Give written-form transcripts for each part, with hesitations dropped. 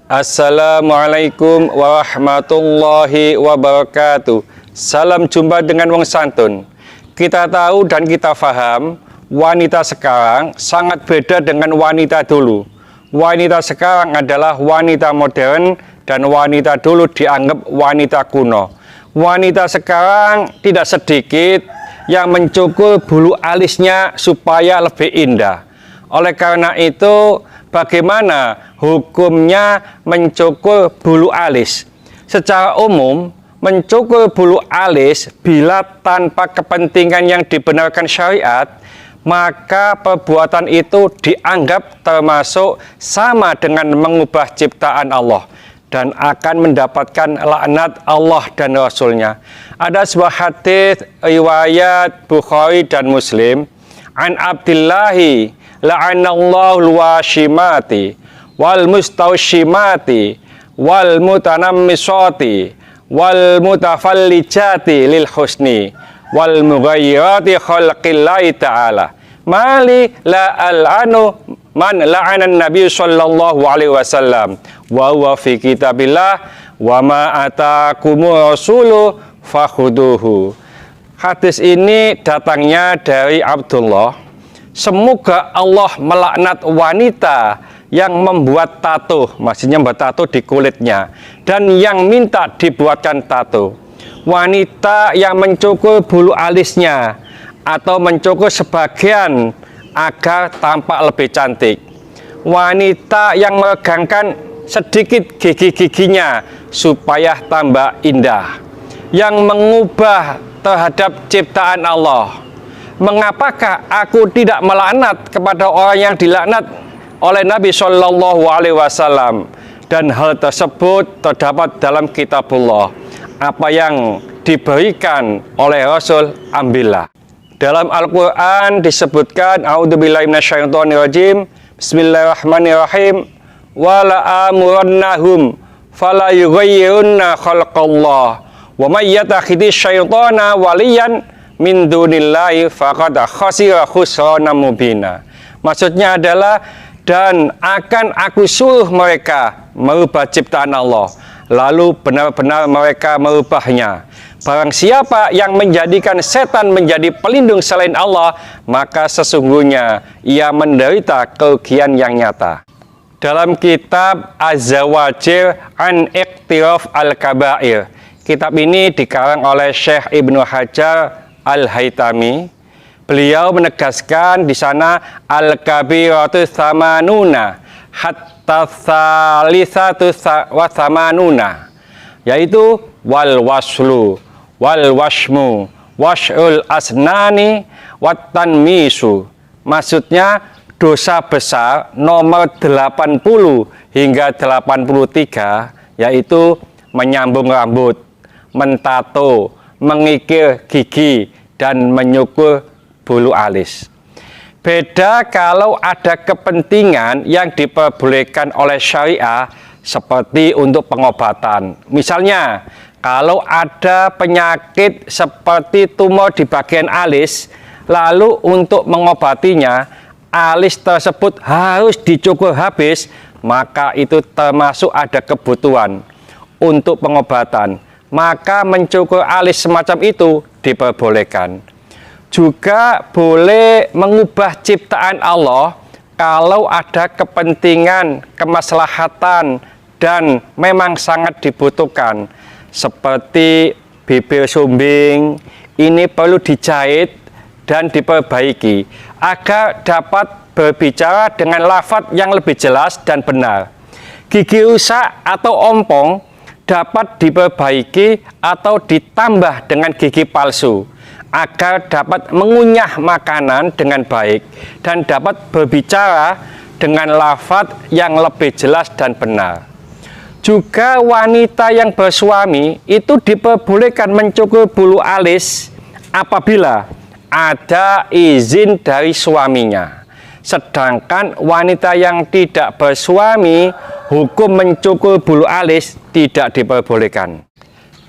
Assalamualaikum warahmatullahi wabarakatuh. Salam jumpa dengan wong santun. Kita tahu dan kita paham, wanita sekarang sangat beda dengan wanita dulu. Wanita sekarang adalah wanita modern dan wanita dulu dianggap wanita kuno. Wanita sekarang tidak sedikit yang mencukur bulu alisnya supaya lebih indah. Oleh karena itu, bagaimana hukumnya mencukur bulu alis? Secara umum, mencukur bulu alis bila tanpa kepentingan yang dibenarkan syariat, maka perbuatan itu dianggap termasuk sama dengan mengubah ciptaan Allah dan akan mendapatkan laknat Allah dan Rasulnya. Ada sebuah hadis riwayat Bukhari dan Muslim, an Abdillahi la'anallahu al-washimati wal mustawshimati wal mutanammisati wal mutafallijati lil husni wal mughayyirati khalqillahi ta'ala mali la al'anu man la'ana nabi sallallahu alaihi wasallam wa huwa fi kitabillah wa ma atakumur rasulu fakhuduhu. Hadis ini datangnya dari Abdullah. Semoga Allah melaknat wanita yang membuat tato, maksudnya membuat tato di kulitnya, dan yang minta dibuatkan tato. Wanita yang mencukur bulu alisnya atau mencukur sebagian agar tampak lebih cantik. Wanita yang meregangkan sedikit gigi-giginya supaya tambah indah. Yang mengubah terhadap ciptaan Allah. Mengapakah aku tidak melaknat kepada orang yang dilaknat oleh Nabi Shallallahu Alaihi Wasallam? Dan hal tersebut terdapat dalam kitabullah. Apa yang diberikan oleh Rasul, ambillah. Dalam Al-Quran disebutkan, A'udzubillahi minasyaitonirrajim, Bismillahirrahmanirrahim, wala amurannahum fala yughayyirunna khalqallah wa may yattakhidhi syaitana waliyan min dunillahi faqad khasira khusrana mubina. Maksudnya adalah, dan akan aku suruh mereka merubah ciptaan Allah, lalu benar-benar mereka merubahnya. Barang siapa yang menjadikan setan menjadi pelindung selain Allah, maka sesungguhnya ia menderita kerugian yang nyata. Dalam kitab Az-Zawajir an Iqtiraf al-Kabair, kitab ini dikarang oleh Syekh Ibnu Hajar Al-Haytami. Beliau menegaskan di sana al-kabiratu tsamanuna hatta tsalisatu wa tsamanuna, yaitu wal waslu wal washmu washul asnani wat tanmisu. Maksudnya dosa besar nomor 80 hingga 83, yaitu menyambung rambut, mentato, mengikir gigi, dan menyukur bulu alis. Beda kalau ada kepentingan yang diperbolehkan oleh syariah seperti untuk pengobatan. Misalnya, kalau ada penyakit seperti tumor di bagian alis, lalu untuk mengobatinya, alis tersebut harus dicukur habis, maka itu termasuk ada kebutuhan untuk pengobatan. Maka mencukur alis semacam itu diperbolehkan. Juga boleh mengubah ciptaan Allah kalau ada kepentingan, kemaslahatan, dan memang sangat dibutuhkan. Seperti bibir sumbing, ini perlu dijahit dan diperbaiki agar dapat berbicara dengan lafaz yang lebih jelas dan benar. Gigi rusak atau ompong dapat diperbaiki atau ditambah dengan gigi palsu agar dapat mengunyah makanan dengan baik dan dapat berbicara dengan lafaz yang lebih jelas dan benar. Juga wanita yang bersuami itu diperbolehkan mencukur bulu alis apabila ada izin dari suaminya. Sedangkan wanita yang tidak bersuami, hukum mencukur bulu alis tidak diperbolehkan.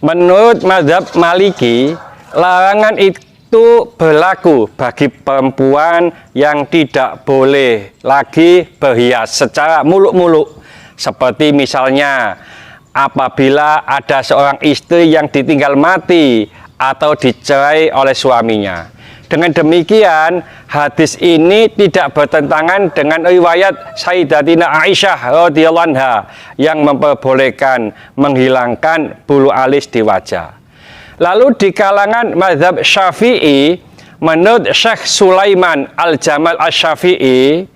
Menurut mazhab Maliki, larangan itu berlaku bagi perempuan yang tidak boleh lagi berhias secara muluk-muluk. Seperti misalnya apabila ada seorang istri yang ditinggal mati atau dicerai oleh suaminya. Dengan demikian, hadis ini tidak bertentangan dengan riwayat Sayyidatina Aisyah radhiyallahu anha yang memperbolehkan menghilangkan bulu alis di wajah. Lalu di kalangan mazhab Syafi'i, menurut Syekh Sulaiman Al-Jamal Asy-Syafi'i,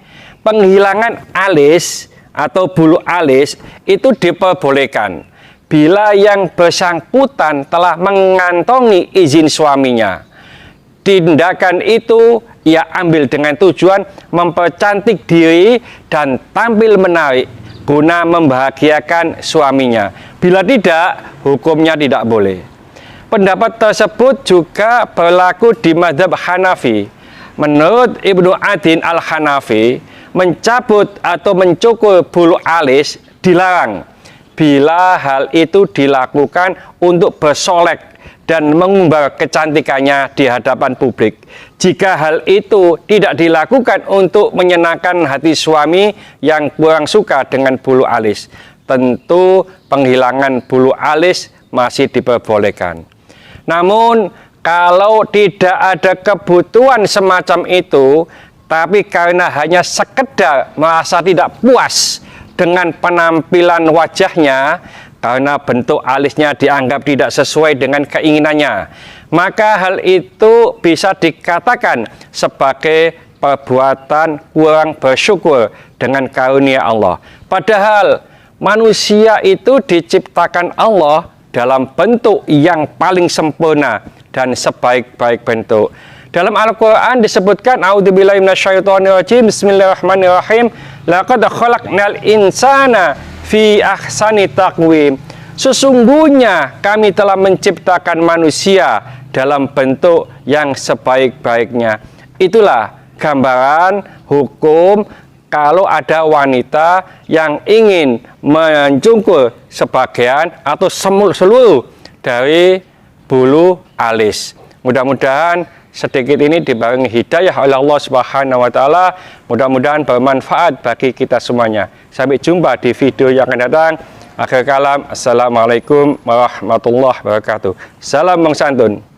penghilangan alis atau bulu alis itu diperbolehkan bila yang bersangkutan telah mengantongi izin suaminya. Tindakan itu ia ambil dengan tujuan mempercantik diri dan tampil menarik guna membahagiakan suaminya. Bila tidak, hukumnya tidak boleh. Pendapat tersebut juga berlaku di mazhab Hanafi. Menurut Ibnu Adin Al-Hanafi, mencabut atau mencukur bulu alis dilarang bila hal itu dilakukan untuk bersolek dan mengumbar kecantikannya di hadapan publik. Jika hal itu tidak dilakukan untuk menyenangkan hati suami yang kurang suka dengan bulu alis, tentu penghilangan bulu alis masih diperbolehkan. Namun, kalau tidak ada kebutuhan semacam itu, tapi karena hanya sekedar merasa tidak puas dengan penampilan wajahnya, karena bentuk alisnya dianggap tidak sesuai dengan keinginannya, maka hal itu bisa dikatakan sebagai perbuatan kurang bersyukur dengan karunia Allah. Padahal manusia itu diciptakan Allah dalam bentuk yang paling sempurna dan sebaik-baik bentuk. Dalam Al-Quran disebutkan, A'udzubillahi minasyaitonirrajim, Bismillahirrahmanirrahim, laqad khalaqnal insana fi ahsani taqwim. Sesungguhnya kami telah menciptakan manusia dalam bentuk yang sebaik-baiknya. Itulah gambaran hukum kalau ada wanita yang ingin mencukur sebagian atau seluruh dari bulu alis. Mudah-mudahan sedikit ini dibarengi hidayah oleh Allah Subhanahu wa taala. Mudah-mudahan bermanfaat bagi kita semuanya. Sampai jumpa di video yang akan datang. Akhir kalam, assalamualaikum warahmatullahi wabarakatuh. Salam Bang Santun.